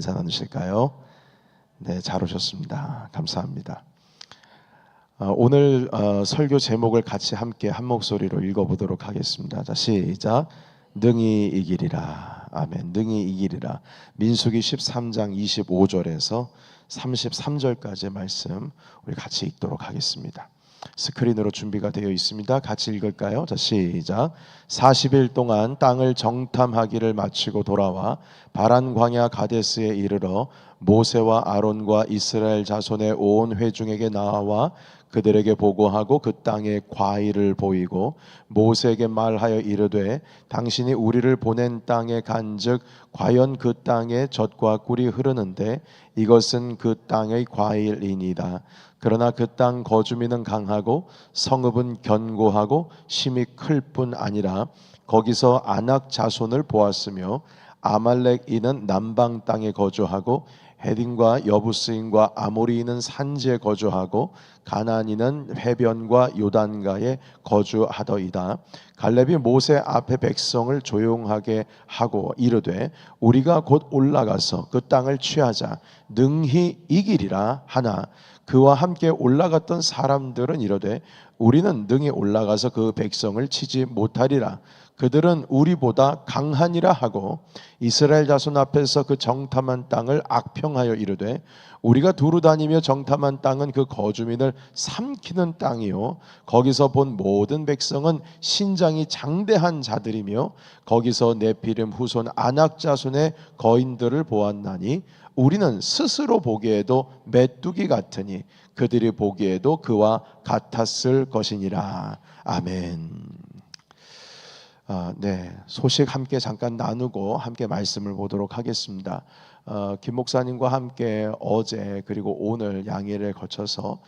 인사 나누실까요? 네, 잘 오셨습니다. 감사합니다. 오늘 설교 제목을 같이 함께 한 목소리로 읽어보도록 하겠습니다. 자, 시작. 능히 이기리라. 아멘. 능히 이기리라. 민수기 13장 25절에서 33절까지의 말씀 우리 같이 읽도록 하겠습니다. 스크린으로 준비가 되어 있습니다. 같이 읽을까요? 자, 시작. 40일 동안 땅을 정탐하기를 마치고 돌아와 바란 광야 가데스에 이르러 모세와 아론과 이스라엘 자손의 온 회중에게 나와 그들에게 보고하고 그 땅의 과일을 보이고 모세에게 말하여 이르되 당신이 우리를 보낸 땅에 간즉 과연 그 땅에 젖과 꿀이 흐르는데 이것은 그 땅의 과일이니이다. 그러나 그 땅 거주민은 강하고 성읍은 견고하고 심이 클 뿐 아니라 거기서 아낙 자손을 보았으며 아말렉인은 남방 땅에 거주하고 헤딘과 여부스인과 아모리인은 산지에 거주하고 가나안인은 해변과 요단가에 거주하더이다. 갈렙이 모세 앞에 백성을 조용하게 하고 이르되 우리가 곧 올라가서 그 땅을 취하자 능히 이기리라 하나 그와 함께 올라갔던 사람들은 이르되 우리는 능히 올라가서 그 백성을 치지 못하리라. 그들은 우리보다 강하니라 하고 이스라엘 자손 앞에서 그 정탐한 땅을 악평하여 이르되 우리가 두루 다니며 정탐한 땅은 그 거주민을 삼키는 땅이요 거기서 본 모든 백성은 신장이 장대한 자들이며 거기서 네피림 후손 아낙 자손의 거인들을 보았나니 우리는 스스로 보기에도 메뚜기 같으니 그들이 보기에도 그와 같았을 것이니라. 아멘. 네, 소식 함께 잠깐 나누고 함께 말씀을 보도록 하겠습니다. 김 목사님과 함께 어제 그리고 오늘 양일에 거쳐서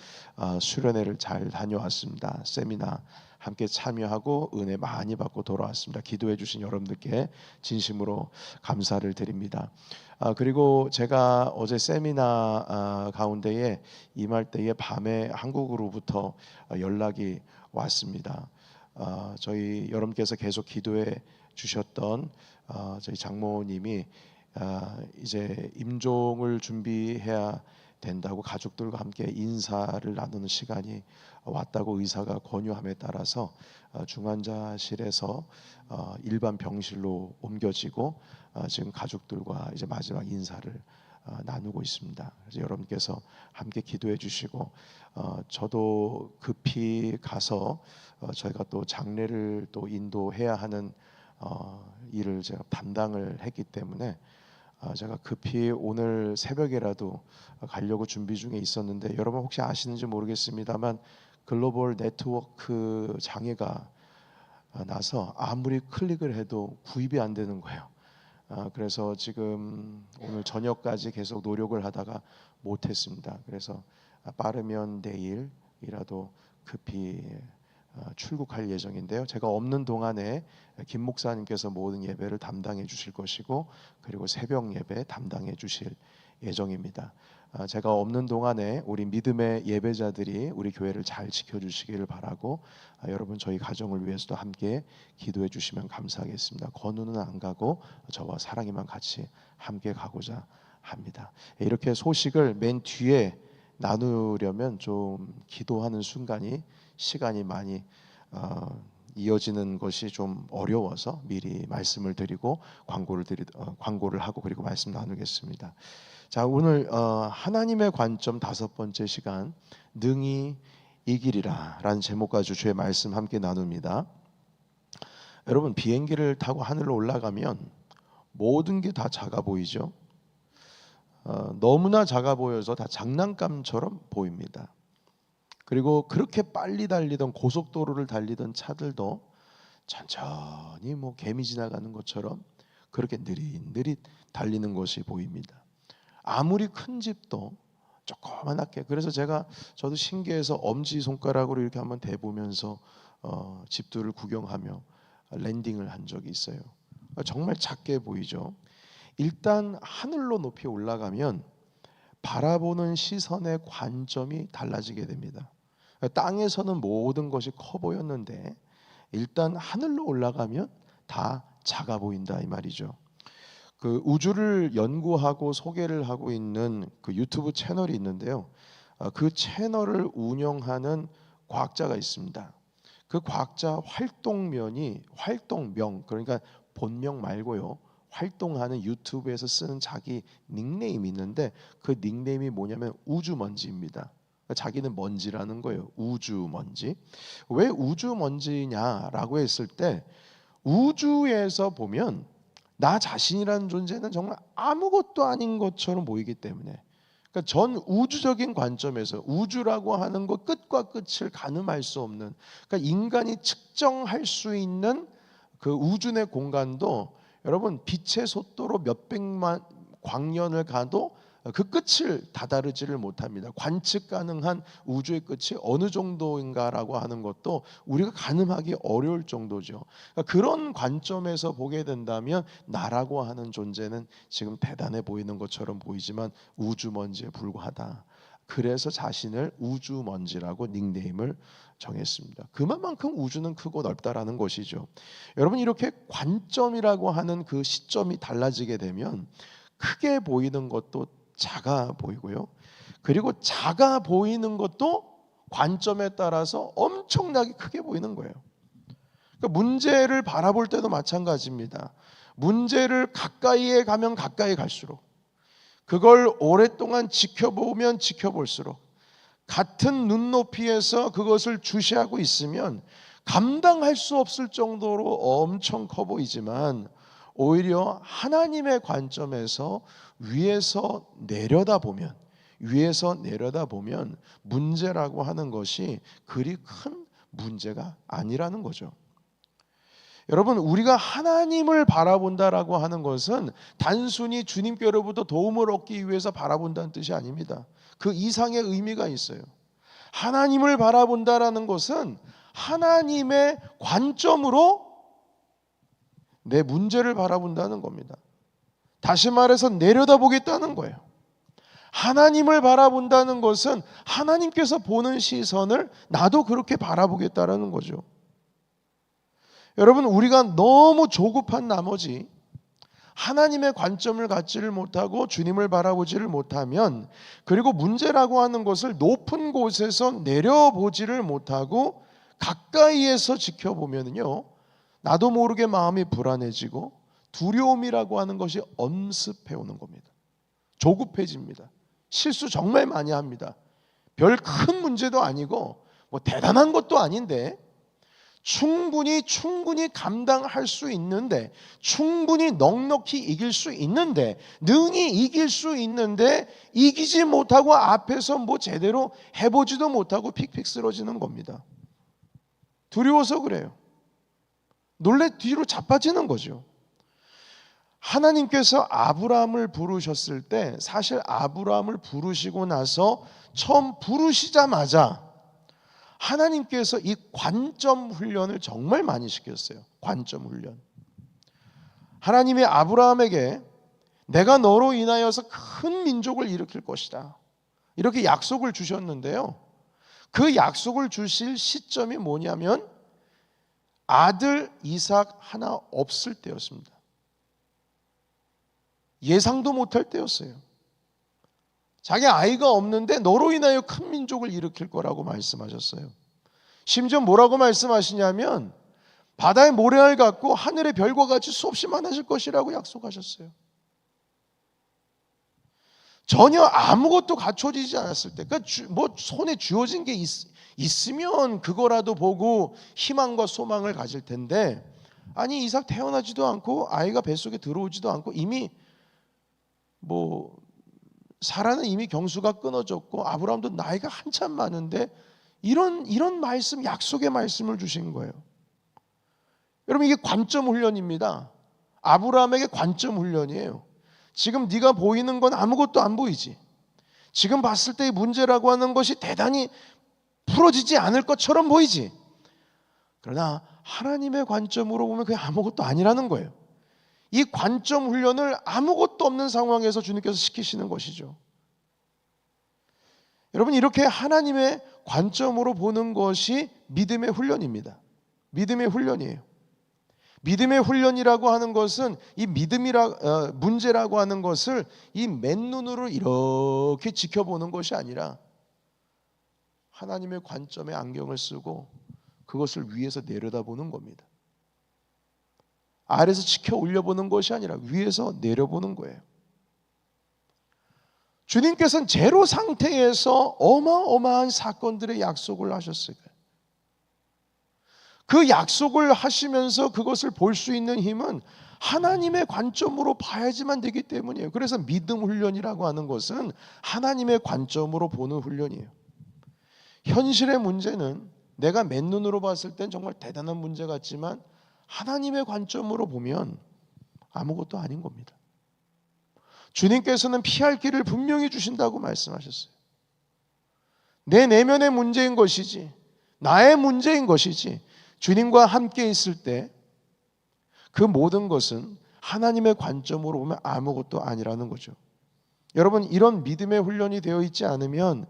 수련회를 잘 다녀왔습니다. 세미나 함께 참여하고 은혜 많이 받고 돌아왔습니다. 기도해 주신 여러분들께 진심으로 감사를 드립니다. 그리고 제가 어제 세미나 가운데에 임할 때에 밤에 한국으로부터 연락이 왔습니다. 저희 여러분께서 계속 기도해 주셨던 저희 장모님이 이제 임종을 준비해야 된다고 가족들과 함께 인사를 나누는 시간이 왔다고 의사가 권유함에 따라서 중환자실에서 일반 병실로 옮겨지고 지금 가족들과 이제 마지막 인사를 나누고 있습니다. 그래서 여러분께서 함께 기도해 주시고 저도 급히 가서 저희가 또 장례를 또 인도해야 하는 일을 제가 담당을 했기 때문에 제가 급히 오늘 새벽에라도 가려고 준비 중에 있었는데 여러분 혹시 아시는지 모르겠습니다만 글로벌 네트워크 장애가 나서 아무리 클릭을 해도 구입이 안 되는 거예요. 그래서 지금 오늘 저녁까지 계속 노력을 하다가 못했습니다. 그래서 빠르면 내일이라도 급히 출국할 예정인데요. 제가 없는 동안에 김 목사님께서 모든 예배를 담당해 주실 것이고 그리고 새벽 예배 담당해 주실 예정입니다. 제가 없는 동안에 우리 믿음의 예배자들이 우리 교회를 잘 지켜주시기를 바라고 여러분 저희 가정을 위해서도 함께 기도해 주시면 감사하겠습니다. 건우는 안 가고 저와 사랑이만 같이 함께 가고자 합니다. 이렇게 소식을 맨 뒤에 나누려면 좀 기도하는 시간이 많이 이어지는 것이 좀 어려워서 미리 말씀을 드리고 광고를 하고 그리고 말씀 나누겠습니다. 자, 오늘 하나님의 관점 5번째 시간 능히 이기리라 라는 제목 가지고 주의 말씀 함께 나눕니다. 여러분 비행기를 타고 하늘로 올라가면 모든 게 다 작아 보이죠. 너무나 작아 보여서 다 장난감처럼 보입니다. 그리고 그렇게 빨리 달리던 고속도로를 달리던 차들도 천천히 뭐 개미 지나가는 것처럼 그렇게 느릿느릿 달리는 것이 보입니다. 아무리 큰 집도 조그맣게 그래서 저도 신기해서 엄지손가락으로 이렇게 한번 대보면서 집들을 구경하며 랜딩을 한 적이 있어요. 정말 작게 보이죠. 일단 하늘로 높이 올라가면 바라보는 시선의 관점이 달라지게 됩니다. 땅에서는 모든 것이 커 보였는데 일단 하늘로 올라가면 다 작아 보인다 이 말이죠. 그 우주를 연구하고 소개를 하고 있는 그 유튜브 채널이 있는데요. 그 채널을 운영하는 과학자가 있습니다. 그 과학자 활동명, 그러니까 본명 말고요. 활동하는 유튜브에서 쓰는 자기 닉네임이 있는데 그 닉네임이 뭐냐면 우주먼지입니다. 그러니까 자기는 먼지라는 거예요. 우주먼지. 왜 우주먼지냐라고 했을 때 우주에서 보면 나 자신이라는 존재는 정말 아무것도 아닌 것처럼 보이기 때문에, 그러니까 전 우주적인 관점에서 우주라고 하는 것 끝과 끝을 가늠할 수 없는, 그러니까 인간이 측정할 수 있는 그 우주 내 공간도 여러분 빛의 속도로 몇백만 광년을 가도 그 끝을 다다르지를 못합니다. 관측 가능한 우주의 끝이 어느 정도인가라고 하는 것도 우리가 가늠하기 어려울 정도죠. 그러니까 그런 관점에서 보게 된다면 나라고 하는 존재는 지금 대단해 보이는 것처럼 보이지만 우주먼지에 불과하다. 그래서 자신을 우주먼지라고 닉네임을 정했습니다. 그만큼 우주는 크고 넓다라는 것이죠. 여러분, 이렇게 관점이라고 하는 그 시점이 달라지게 되면 크게 보이는 것도 작아 보이고요. 그리고 작아 보이는 것도 관점에 따라서 엄청나게 크게 보이는 거예요. 그러니까 문제를 바라볼 때도 마찬가지입니다. 문제를 가까이에 가면 가까이 갈수록, 그걸 오랫동안 지켜보면 지켜볼수록, 같은 눈높이에서 그것을 주시하고 있으면 감당할 수 없을 정도로 엄청 커 보이지만, 오히려 하나님의 관점에서 위에서 내려다 보면 문제라고 하는 것이 그리 큰 문제가 아니라는 거죠. 여러분, 우리가 하나님을 바라본다라고 하는 것은 단순히 주님께로부터 도움을 얻기 위해서 바라본다는 뜻이 아닙니다. 그 이상의 의미가 있어요. 하나님을 바라본다라는 것은 하나님의 관점으로 내 문제를 바라본다는 겁니다. 다시 말해서 내려다보겠다는 거예요. 하나님을 바라본다는 것은 하나님께서 보는 시선을 나도 그렇게 바라보겠다라는 거죠. 여러분, 우리가 너무 조급한 나머지 하나님의 관점을 갖지를 못하고 주님을 바라보지를 못하면, 그리고 문제라고 하는 것을 높은 곳에서 내려보지를 못하고 가까이에서 지켜보면요, 나도 모르게 마음이 불안해지고 두려움이라고 하는 것이 엄습해 오는 겁니다. 조급해집니다. 실수 정말 많이 합니다. 별 큰 문제도 아니고 뭐 대단한 것도 아닌데 충분히 감당할 수 있는데, 충분히 넉넉히 이길 수 있는데, 능히 이길 수 있는데 이기지 못하고 앞에서 뭐 제대로 해보지도 못하고 픽픽 쓰러지는 겁니다. 두려워서 그래요. 놀래 뒤로 자빠지는 거죠. 하나님께서 아브라함을 부르셨을 때, 사실 아브라함을 부르시고 나서 처음 부르시자마자 하나님께서 이 관점 훈련을 정말 많이 시켰어요. 관점 훈련. 하나님이 아브라함에게 내가 너로 인하여서 큰 민족을 일으킬 것이다, 이렇게 약속을 주셨는데요, 그 약속을 주실 시점이 뭐냐면 아들 이삭 하나 없을 때였습니다. 예상도 못할 때였어요. 자기 아이가 없는데 너로 인하여 큰 민족을 일으킬 거라고 말씀하셨어요. 심지어 뭐라고 말씀하시냐면 바다의 모래알 같고 하늘의 별과 같이 수없이 많아질 것이라고 약속하셨어요. 전혀 아무것도 갖춰지지 않았을 때, 그러니까 뭐 손에 쥐어진 게 있으면 그거라도 보고 희망과 소망을 가질 텐데, 아니 이삭 태어나지도 않고 아이가 뱃속에 들어오지도 않고 이미 뭐 사라는 이미 경수가 끊어졌고 아브라함도 나이가 한참 많은데 이런 말씀, 약속의 말씀을 주신 거예요. 여러분, 이게 관점 훈련입니다. 아브라함에게 관점 훈련이에요. 지금 네가 보이는 건 아무것도 안 보이지. 지금 봤을 때의 문제라고 하는 것이 대단히 풀어지지 않을 것처럼 보이지. 그러나 하나님의 관점으로 보면 그게 아무것도 아니라는 거예요. 이 관점 훈련을 아무것도 없는 상황에서 주님께서 시키시는 것이죠. 여러분, 이렇게 하나님의 관점으로 보는 것이 믿음의 훈련입니다. 믿음의 훈련이에요. 믿음의 훈련이라고 하는 것은 이 문제라고 하는 것을 이 맨눈으로 이렇게 지켜보는 것이 아니라 하나님의 관점에 안경을 쓰고 그것을 위에서 내려다보는 겁니다. 아래에서 지켜 올려보는 것이 아니라 위에서 내려보는 거예요. 주님께서는 제로 상태에서 어마어마한 사건들의 약속을 하셨어요. 그 약속을 하시면서 그것을 볼 수 있는 힘은 하나님의 관점으로 봐야지만 되기 때문이에요. 그래서 믿음 훈련이라고 하는 것은 하나님의 관점으로 보는 훈련이에요. 현실의 문제는 내가 맨눈으로 봤을 땐 정말 대단한 문제 같지만 하나님의 관점으로 보면 아무것도 아닌 겁니다. 주님께서는 피할 길을 분명히 주신다고 말씀하셨어요. 내 내면의 문제인 것이지, 나의 문제인 것이지, 주님과 함께 있을 때 그 모든 것은 하나님의 관점으로 보면 아무것도 아니라는 거죠. 여러분, 이런 믿음의 훈련이 되어 있지 않으면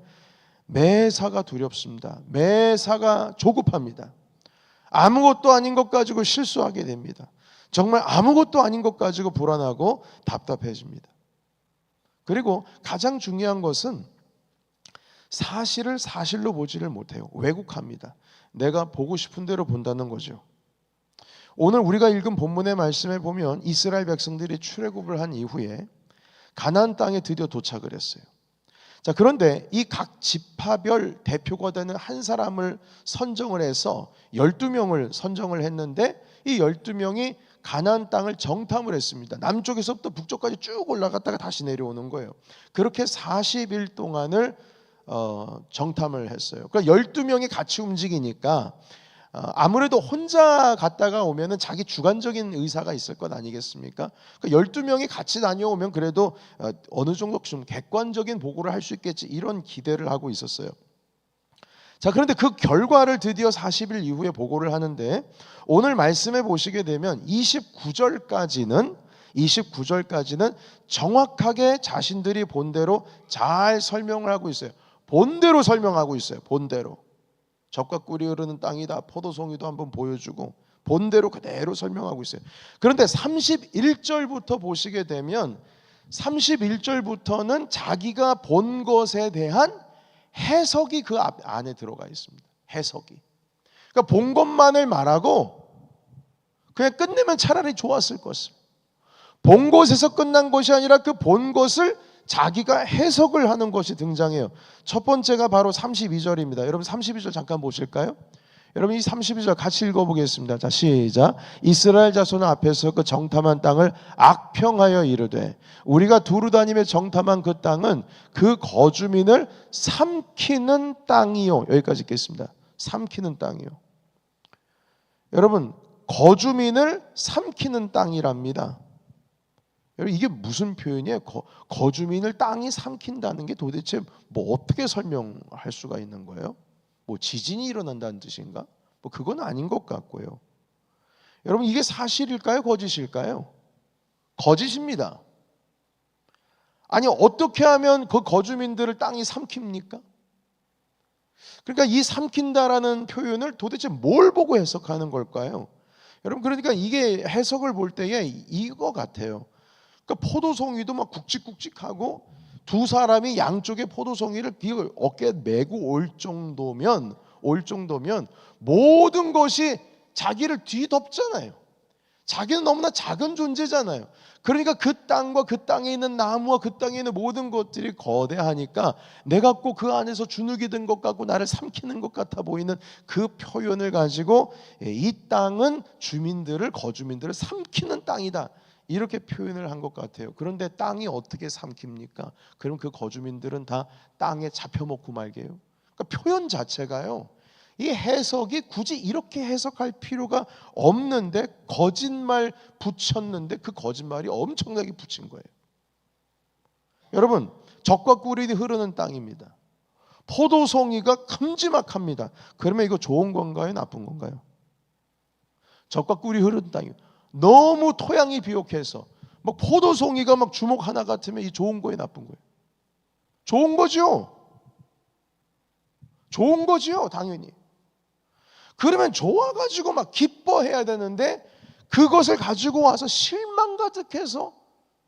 매사가 두렵습니다. 매사가 조급합니다. 아무것도 아닌 것 가지고 실수하게 됩니다. 정말 아무것도 아닌 것 가지고 불안하고 답답해집니다. 그리고 가장 중요한 것은 사실을 사실로 보지를 못해요. 왜곡합니다. 내가 보고 싶은 대로 본다는 거죠. 오늘 우리가 읽은 본문의 말씀에 보면 이스라엘 백성들이 출애굽을 한 이후에 가나안 땅에 드디어 도착을 했어요. 자, 그런데 이 각 지파별 대표가 되는 한 사람을 선정을 해서 12명을 선정을 했는데 이 12명이 가나안 땅을 정탐을 했습니다. 남쪽에서부터 북쪽까지 쭉 올라갔다가 다시 내려오는 거예요. 그렇게 40일 동안을 정탐을 했어요. 그러니까 12명이 같이 움직이니까 아무래도 혼자 갔다가 오면은 자기 주관적인 의사가 있을 것 아니겠습니까? 그러니까 12명이 같이 다녀오면 그래도 어느 정도 좀 객관적인 보고를 할 수 있겠지, 이런 기대를 하고 있었어요. 자, 그런데 그 결과를 드디어 40일 이후에 보고를 하는데 오늘 말씀해 보시게 되면 29절까지는 정확하게 자신들이 본대로 잘 설명을 하고 있어요. 본대로 설명하고 있어요. 본대로. 젖과 꿀이 흐르는 땅이다. 포도송이도 한번 보여주고 본대로 그대로 설명하고 있어요. 그런데 31절부터 보시게 되면 31절부터는 자기가 본 것에 대한 해석이 그 안에 들어가 있습니다. 해석이. 그러니까 본 것만을 말하고 그냥 끝내면 차라리 좋았을 것을. 본 것에서 끝난 것이 아니라 그 본 것을 자기가 해석을 하는 것이 등장해요. 첫 번째가 바로 32절입니다. 여러분 32절 잠깐 보실까요? 여러분 이 32절 같이 읽어보겠습니다. 자, 시작. 이스라엘 자손 앞에서 그 정탐한 땅을 악평하여 이르되 우리가 두루 다니며 정탐한 그 땅은 그 거주민을 삼키는 땅이요. 여기까지 읽겠습니다. 삼키는 땅이요. 여러분, 거주민을 삼키는 땅이랍니다. 여러분, 이게 무슨 표현이에요? 거주민을 땅이 삼킨다는 게 도대체 뭐 어떻게 설명할 수가 있는 거예요? 뭐 지진이 일어난다는 뜻인가? 뭐 그건 아닌 것 같고요. 여러분, 이게 사실일까요? 거짓일까요? 거짓입니다. 아니, 어떻게 하면 그 거주민들을 땅이 삼킵니까? 그러니까 이 삼킨다라는 표현을 도대체 뭘 보고 해석하는 걸까요? 여러분, 그러니까 이게 해석을 볼 때에 이거 같아요. 그러니까 포도송이도 막 굵직굵직하고 두 사람이 양쪽에 포도송이를 어깨에 메고 올 정도면 모든 것이 자기를 뒤덮잖아요. 자기는 너무나 작은 존재잖아요. 그러니까 그 땅과 그 땅에 있는 나무와 그 땅에 있는 모든 것들이 거대하니까 내가 꼭 그 안에서 주눅이 든 것 같고 나를 삼키는 것 같아 보이는 그 표현을 가지고 이 땅은 거주민들을 삼키는 땅이다, 이렇게 표현을 한 것 같아요. 그런데 땅이 어떻게 삼킵니까? 그럼 그 거주민들은 다 땅에 잡혀먹고 말게요. 그러니까 표현 자체가요, 이 해석이 굳이 이렇게 해석할 필요가 없는데 거짓말 붙였는데 그 거짓말이 엄청나게 붙인 거예요. 여러분, 젖과 꿀이 흐르는 땅입니다. 포도송이가 큼지막합니다. 그러면 이거 좋은 건가요? 나쁜 건가요? 젖과 꿀이 흐르는 땅이에요. 너무 토양이 비옥해서 막 포도송이가 막 주먹 하나 같으면 이 좋은 거예요, 나쁜 거예요? 좋은 거죠. 좋은 거지요, 당연히. 그러면 좋아가지고 막 기뻐해야 되는데 그것을 가지고 와서 실망 가득해서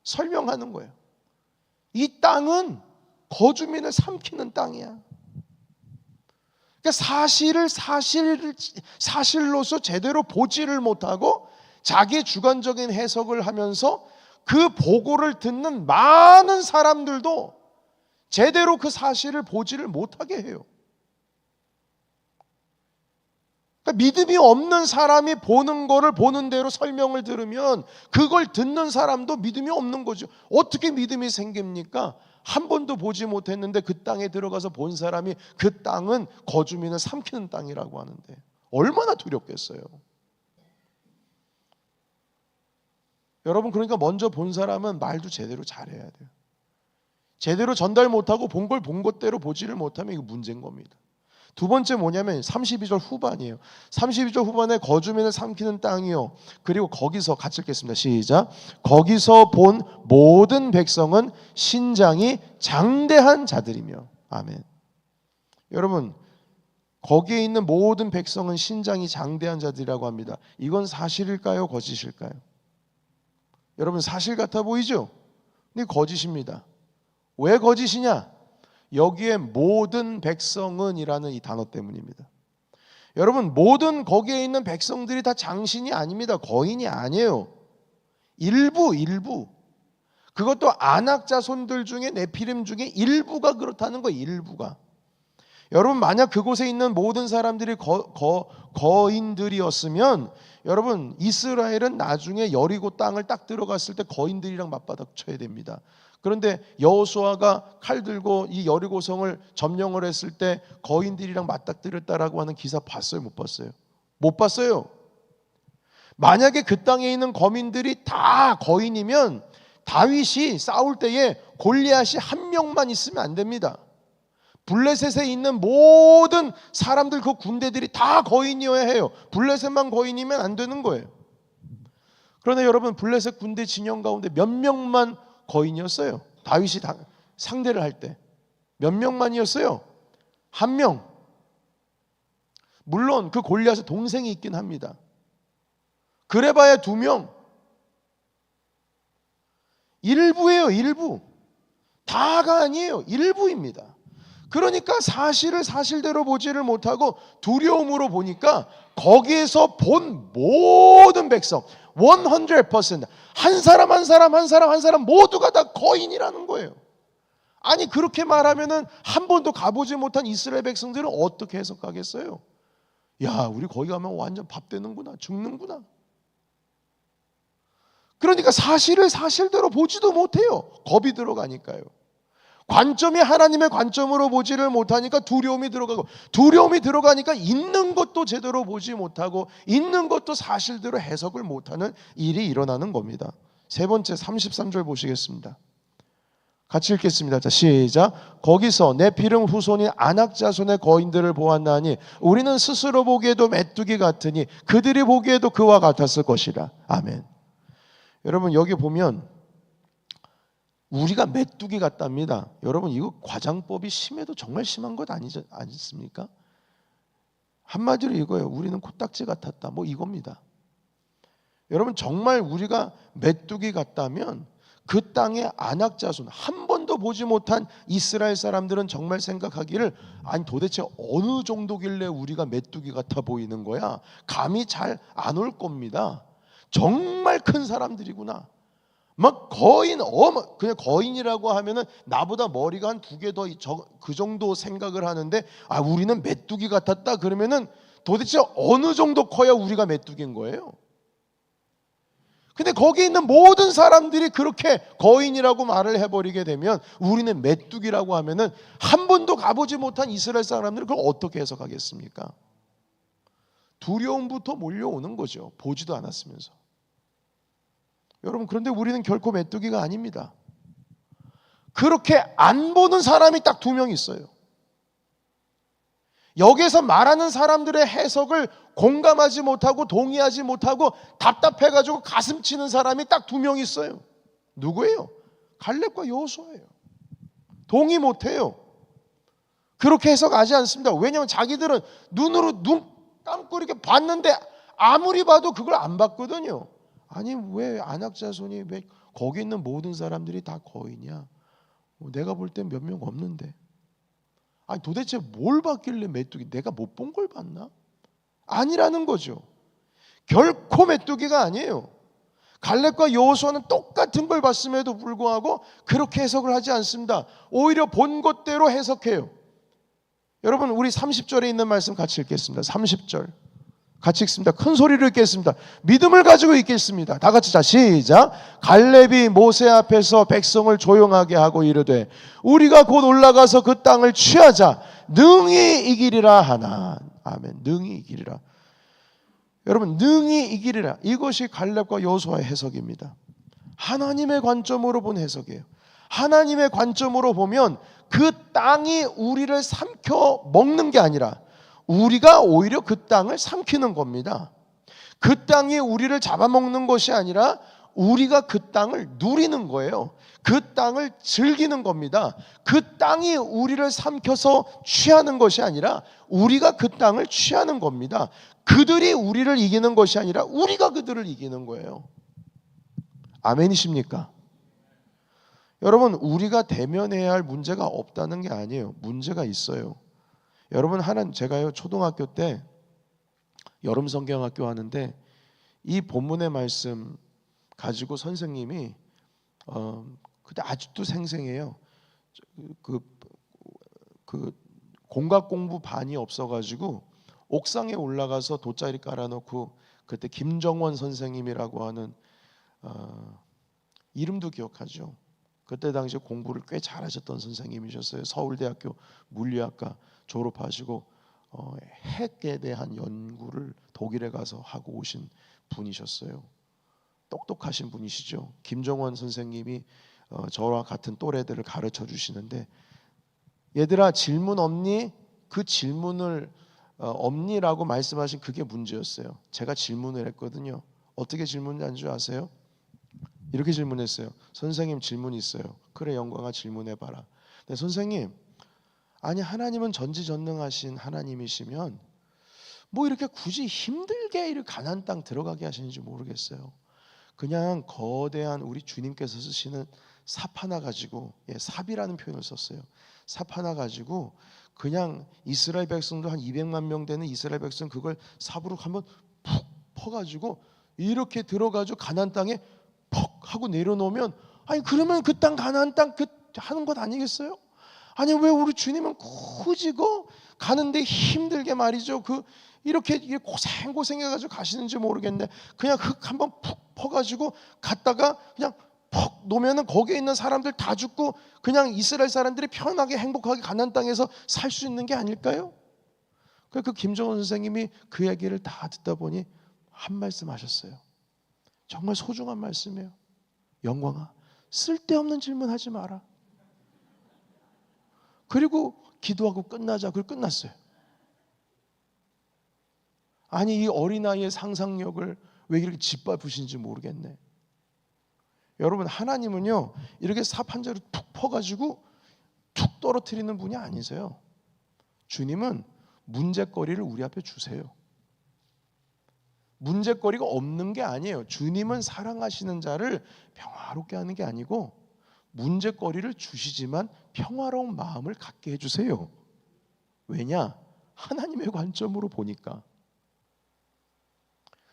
설명하는 거예요. 이 땅은 거주민을 삼키는 땅이야. 그러니까 사실로서 제대로 보지를 못하고 자기의 주관적인 해석을 하면서 그 보고를 듣는 많은 사람들도 제대로 그 사실을 보지를 못하게 해요. 그러니까 믿음이 없는 사람이 보는 거를 보는 대로 설명을 들으면 그걸 듣는 사람도 믿음이 없는 거죠. 어떻게 믿음이 생깁니까? 한 번도 보지 못했는데 그 땅에 들어가서 본 사람이 그 땅은 거주민을 삼키는 땅이라고 하는데 얼마나 두렵겠어요. 여러분, 그러니까 먼저 본 사람은 말도 제대로 잘해야 돼요. 제대로 전달 못하고 본 걸 본 것대로 보지를 못하면 이거 문제인 겁니다. 두 번째 뭐냐면 32절 후반이에요. 32절 후반에 거주민을 삼키는 땅이요. 그리고 거기서 같이 읽겠습니다. 시작. 거기서 본 모든 백성은 신장이 장대한 자들이며. 아멘. 여러분, 거기에 있는 모든 백성은 신장이 장대한 자들이라고 합니다. 이건 사실일까요? 거짓일까요? 여러분, 사실 같아 보이죠? 근데 거짓입니다. 왜 거짓이냐? 여기에 모든 백성은 이라는 이 단어 때문입니다. 여러분, 모든 거기에 있는 백성들이 다 장신이 아닙니다. 거인이 아니에요. 일부. 그것도 아낙 자손들 중에 네피림 중에 일부가 그렇다는 거예요. 일부가. 여러분, 만약 그곳에 있는 모든 사람들이 거인들이었으면 여러분, 이스라엘은 나중에 여리고 땅을 딱 들어갔을 때 거인들이랑 맞바닥쳐야 됩니다. 그런데 여호수아가 칼 들고 이 여리고성을 점령을 했을 때 거인들이랑 맞닥뜨렸다라고 하는 기사 봤어요? 못 봤어요? 못 봤어요. 만약에 그 땅에 있는 거민들이 다 거인이면 다윗이 싸울 때에 골리앗이 한 명만 있으면 안 됩니다. 블레셋에 있는 모든 사람들 그 군대들이 다 거인이어야 해요. 블레셋만 거인이면 안 되는 거예요. 그러나 여러분, 블레셋 군대 진영 가운데 몇 명만 거인이었어요? 다윗이 상대를 할 때 몇 명만이었어요? 한 명. 물론 그 골리앗의 동생이 있긴 합니다. 그래봐야 2명. 일부예요. 일부. 다가 아니에요. 일부입니다. 그러니까 사실을 사실대로 보지를 못하고 두려움으로 보니까 거기에서 본 모든 백성 100% 한 사람 모두가 다 거인이라는 거예요. 아니, 그렇게 말하면은 한 번도 가보지 못한 이스라엘 백성들은 어떻게 해석하겠어요? 야, 우리 거기 가면 완전 밥 되는구나, 죽는구나. 그러니까 사실을 사실대로 보지도 못해요. 겁이 들어가니까요. 관점이 하나님의 관점으로 보지를 못하니까 두려움이 들어가고, 두려움이 들어가니까 있는 것도 제대로 보지 못하고 있는 것도 사실대로 해석을 못하는 일이 일어나는 겁니다. 세 번째 33절 보시겠습니다. 같이 읽겠습니다. 자, 시작. 거기서 네피림 후손인 아낙 자손의 거인들을 보았나니 우리는 스스로 보기에도 메뚜기 같으니 그들이 보기에도 그와 같았을 것이라. 아멘. 여러분, 여기 보면 우리가 메뚜기 같답니다. 여러분, 이거 과장법이 심해도 정말 심한 것 아니십니까? 한마디로 이거예요. 우리는 코딱지 같았다. 뭐 이겁니다. 여러분, 정말 우리가 메뚜기 같다면 그 땅의 아낙 자손, 한 번도 보지 못한 이스라엘 사람들은 정말 생각하기를, 아니 도대체 어느 정도길래 우리가 메뚜기 같아 보이는 거야? 감이 잘 안 올 겁니다. 정말 큰 사람들이구나. 막 거인, 그냥 거인이라고 하면은 나보다 머리가 한 2개 더 그 정도 생각을 하는데, 아, 우리는 메뚜기 같았다 그러면은 도대체 어느 정도 커야 우리가 메뚜기인 거예요? 근데 거기 있는 모든 사람들이 그렇게 거인이라고 말을 해버리게 되면 우리는 메뚜기라고 하면은 한 번도 가보지 못한 이스라엘 사람들은 그걸 어떻게 해석하겠습니까? 두려움부터 몰려오는 거죠. 보지도 않았으면서. 여러분, 그런데 우리는 결코 메뚜기가 아닙니다. 그렇게 안 보는 사람이 딱 2명 있어요. 여기서 말하는 사람들의 해석을 공감하지 못하고 동의하지 못하고 답답해가지고 가슴 치는 사람이 딱 2명 있어요. 누구예요? 갈렙과 여호수아예요. 동의 못해요. 그렇게 해석하지 않습니다. 왜냐하면 자기들은 눈 감고 이렇게 봤는데 아무리 봐도 그걸 안 봤거든요. 아니 왜 안악자손이 왜 거기 있는 모든 사람들이 다 거인이야? 내가 볼 땐 몇 명 없는데. 아니 도대체 뭘 봤길래 메뚜기, 내가 못 본 걸 봤나? 아니라는 거죠. 결코 메뚜기가 아니에요. 갈렙과 여호수아는 똑같은 걸 봤음에도 불구하고 그렇게 해석을 하지 않습니다. 오히려 본 것대로 해석해요. 여러분 우리 30절에 있는 말씀 같이 읽겠습니다. 30절 같이 읽습니다. 큰 소리로 읽겠습니다. 믿음을 가지고 읽겠습니다. 다 같이 자 시작. 갈렙이 모세 앞에서 백성을 조용하게 하고 이르되 우리가 곧 올라가서 그 땅을 취하자 능히 이기리라 하나. 아멘. 능히 이기리라. 여러분 능히 이기리라, 이것이 갈렙과 여호수아의 해석입니다. 하나님의 관점으로 본 해석이에요. 하나님의 관점으로 보면 그 땅이 우리를 삼켜 먹는 게 아니라 우리가 오히려 그 땅을 삼키는 겁니다. 그 땅이 우리를 잡아먹는 것이 아니라 우리가 그 땅을 누리는 거예요. 그 땅을 즐기는 겁니다. 그 땅이 우리를 삼켜서 취하는 것이 아니라 우리가 그 땅을 취하는 겁니다. 그들이 우리를 이기는 것이 아니라 우리가 그들을 이기는 거예요. 아멘이십니까? 여러분 우리가 대면해야 할 문제가 없다는 게 아니에요. 문제가 있어요. 여러분 제가요 초등학교 때 여름 성경학교 하는데 이 본문의 말씀 가지고 선생님이 그때 아직도 생생해요. 그 공각 공부 반이 없어가지고 옥상에 올라가서 돗자리 깔아놓고 그때 김정원 선생님이라고 하는 이름도 기억하죠. 그때 당시 공부를 꽤 잘하셨던 선생님이셨어요. 서울대학교 물리학과 졸업하시고 핵에 대한 연구를 독일에 가서 하고 오신 분이셨어요. 똑똑하신 분이시죠. 김정원 선생님이 저와 같은 또래들을 가르쳐 주시는데 얘들아 질문 없니? 그 질문을 없니라고 말씀하신 그게 문제였어요. 제가 질문을 했거든요. 어떻게 질문한 줄 아세요? 이렇게 질문했어요. 선생님 질문 있어요. 그래 영광아 질문해봐라. 근데 선생님 아니 하나님은 전지전능하신 하나님이시면 뭐 이렇게 굳이 힘들게 이렇게 가나안 땅 들어가게 하시는지 모르겠어요. 그냥 거대한 우리 주님께서 쓰시는 삽 하나 가지고, 삽이라는 표현을 썼어요. 삽 하나 가지고 그냥 이스라엘 백성도 한 200만 명 되는 이스라엘 백성 그걸 삽으로 한번 푹 퍼가지고 이렇게 들어가지고 가나안 땅에 퍽 하고 내려놓으면 아니 그러면 그 땅 가나안 땅 하는 것 아니겠어요? 아니 왜 우리 주님은 굳이 가는데 힘들게 말이죠. 이렇게 고생해가지고 가시는지 모르겠네. 그냥 흙 한번 푹 퍼가지고 갔다가 그냥 퍽 놓으면은 거기에 있는 사람들 다 죽고 그냥 이스라엘 사람들이 편하게 행복하게 가나안 땅에서 살 수 있는 게 아닐까요? 그 김정은 선생님이 그 얘기를 다 듣다 보니 한 말씀 하셨어요. 정말 소중한 말씀이에요. 영광아, 쓸데없는 질문하지 마라. 그리고 기도하고 끝나자. 그리고 끝났어요. 아니 이 어린아이의 상상력을 왜 이렇게 짓밟으신지 모르겠네. 여러분 하나님은요 이렇게 삽 한 자루 툭 퍼가지고 툭 떨어뜨리는 분이 아니세요. 주님은 문제거리를 우리 앞에 주세요. 문제거리가 없는 게 아니에요. 주님은 사랑하시는 자를 평화롭게 하는 게 아니고 문제거리를 주시지만 평화로운 마음을 갖게 해주세요. 왜냐? 하나님의 관점으로 보니까.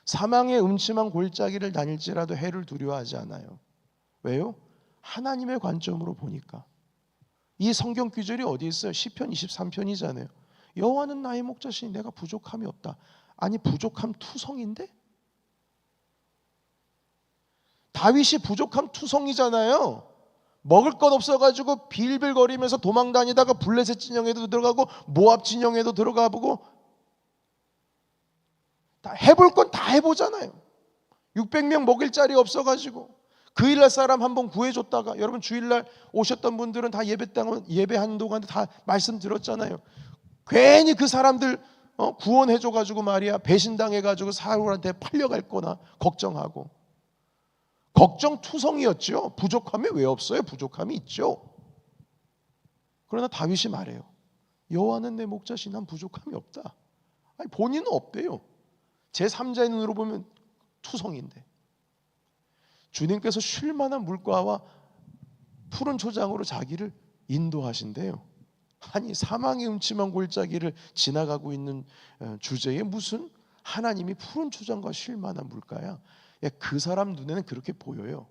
사망의 음침한 골짜기를 다닐지라도 해를 두려워하지 않아요. 왜요? 하나님의 관점으로 보니까. 이 성경 구절이 어디 있어요? 시편 23편이잖아요. 여호와는 나의 목자시니 내가 부족함이 없다. 아니 부족함 투성인데? 다윗이 부족함 투성이잖아요. 먹을 것 없어가지고 빌빌거리면서 도망다니다가 블레셋 진영에도 들어가고 모압 진영에도 들어가 보고 다 해볼 건 다 해보잖아요. 600명 먹일 자리 없어가지고 그 일날 사람 한 번 구해줬다가 여러분 주일날 오셨던 분들은 다 예배하는 동안에 다 말씀 들었잖아요. 괜히 그 사람들 구원해줘가지고 말이야 배신당해가지고 사울한테 팔려갈 거나 걱정하고 걱정투성이었죠. 부족함이 왜 없어요? 부족함이 있죠. 그러나 다윗이 말해요. 여호와는 내 목자시 난 부족함이 없다. 아니 본인은 없대요. 제3자의 눈으로 보면 투성인데 주님께서 쉴 만한 물가와 푸른 초장으로 자기를 인도하신대요. 아니, 사망의 음침한 골짜기를 지나가고 있는 주제에 무슨 하나님이 푸른 초장과 쉴 만한 물가야. 그 사람 눈에는 그렇게 보여요.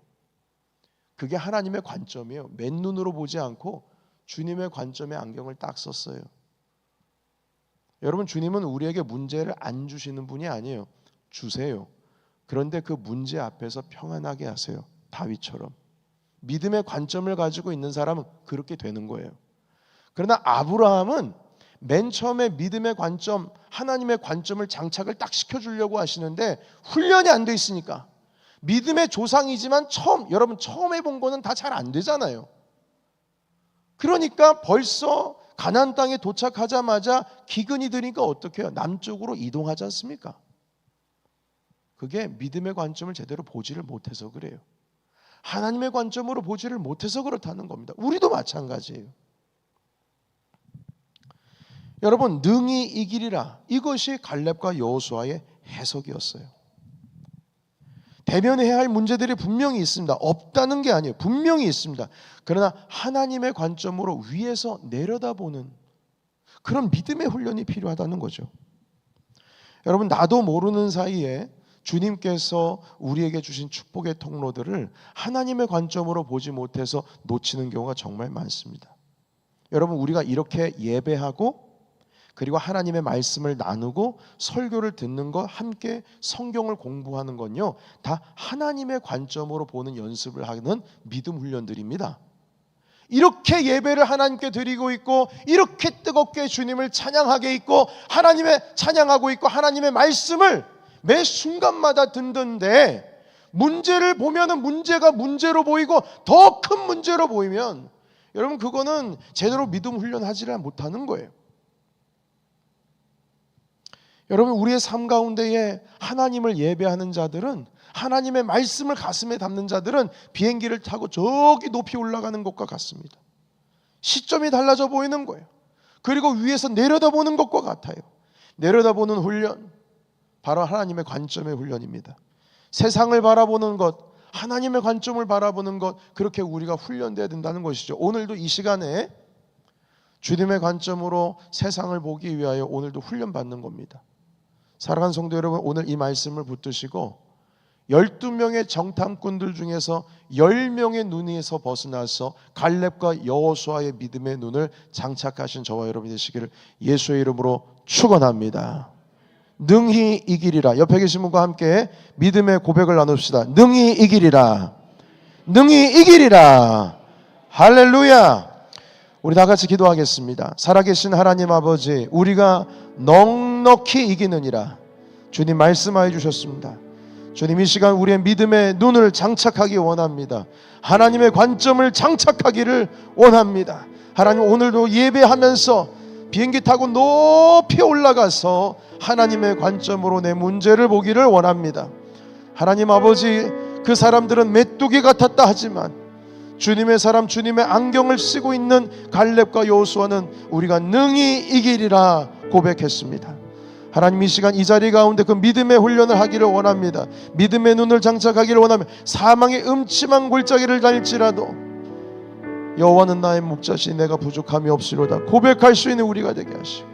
그게 하나님의 관점이에요. 맨눈으로 보지 않고 주님의 관점의 안경을 딱 썼어요. 여러분, 주님은 우리에게 문제를 안 주시는 분이 아니에요. 주세요. 그런데 그 문제 앞에서 평안하게 하세요. 다윗처럼. 믿음의 관점을 가지고 있는 사람은 그렇게 되는 거예요. 그러나 아브라함은 맨 처음에 믿음의 관점, 하나님의 관점을 장착을 딱 시켜주려고 하시는데 훈련이 안 돼 있으니까, 믿음의 조상이지만 여러분 처음 해본 거는 다 잘 안 되잖아요. 그러니까 벌써 가나안 땅에 도착하자마자 기근이 드니까 어떻게 해요? 남쪽으로 이동하지 않습니까? 그게 믿음의 관점을 제대로 보지를 못해서 그래요. 하나님의 관점으로 보지를 못해서 그렇다는 겁니다. 우리도 마찬가지예요. 여러분, 능히 이기리라, 이것이 갈렙과 여호수아의 해석이었어요. 대면해야 할 문제들이 분명히 있습니다. 없다는 게 아니에요. 분명히 있습니다. 그러나 하나님의 관점으로 위에서 내려다보는 그런 믿음의 훈련이 필요하다는 거죠. 여러분, 나도 모르는 사이에 주님께서 우리에게 주신 축복의 통로들을 하나님의 관점으로 보지 못해서 놓치는 경우가 정말 많습니다. 여러분, 우리가 이렇게 예배하고 그리고 하나님의 말씀을 나누고 설교를 듣는 것, 함께 성경을 공부하는 건요, 다 하나님의 관점으로 보는 연습을 하는 믿음 훈련들입니다. 이렇게 예배를 하나님께 드리고 있고, 이렇게 뜨겁게 주님을 찬양하게 있고, 찬양하고 있고, 하나님의 말씀을 매 순간마다 듣는데, 문제를 보면은 문제가 문제로 보이고 더 큰 문제로 보이면, 여러분, 그거는 제대로 믿음 훈련하지를 못하는 거예요. 여러분, 우리의 삶 가운데에 하나님을 예배하는 자들은, 하나님의 말씀을 가슴에 담는 자들은 비행기를 타고 저기 높이 올라가는 것과 같습니다. 시점이 달라져 보이는 거예요. 그리고 위에서 내려다보는 것과 같아요. 내려다보는 훈련, 바로 하나님의 관점의 훈련입니다. 세상을 바라보는 것, 하나님의 관점을 바라보는 것, 그렇게 우리가 훈련돼야 된다는 것이죠. 오늘도 이 시간에 주님의 관점으로 세상을 보기 위하여 오늘도 훈련받는 겁니다. 사랑하는 성도 여러분, 오늘 이 말씀을 붙드시고 12명의 정탐꾼들 중에서 10명의 눈에서 벗어나서 갈렙과 여호수아의 믿음의 눈을 장착하신 저와 여러분이 되시기를 예수의 이름으로 축원합니다. 능히 이기리라. 옆에 계신 분과 함께 믿음의 고백을 나눕시다. 능히 이기리라. 능히 이기리라. 할렐루야. 우리 다 같이 기도하겠습니다. 살아계신 하나님 아버지, 우리가 넉넉히 이기느니라 주님 말씀하여 주셨습니다. 주님, 이 시간 우리의 믿음의 눈을 장착하기 원합니다. 하나님의 관점을 장착하기를 원합니다. 하나님, 오늘도 예배하면서 비행기 타고 높이 올라가서 하나님의 관점으로 내 문제를 보기를 원합니다. 하나님 아버지, 그 사람들은 메뚜기 같았다 하지만 주님의 사람, 주님의 안경을 쓰고 있는 갈렙과 여호수아는 우리가 능히 이기리라 고백했습니다. 하나님, 이 시간 이 자리 가운데 그 믿음의 훈련을 하기를 원합니다. 믿음의 눈을 장착하기를 원합니다. 사망의 음침한 골짜기를 다닐지라도 여호와는 나의 목자시 내가 부족함이 없으로다 고백할 수 있는 우리가 되게 하시고,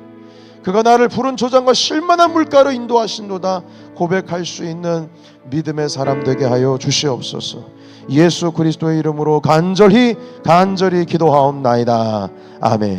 그가 나를 푸른 초장과 쉴만한 물가로 인도하신도다 고백할 수 있는 믿음의 사람 되게 하여 주시옵소서. 예수 그리스도의 이름으로 간절히 기도하옵나이다. 아멘.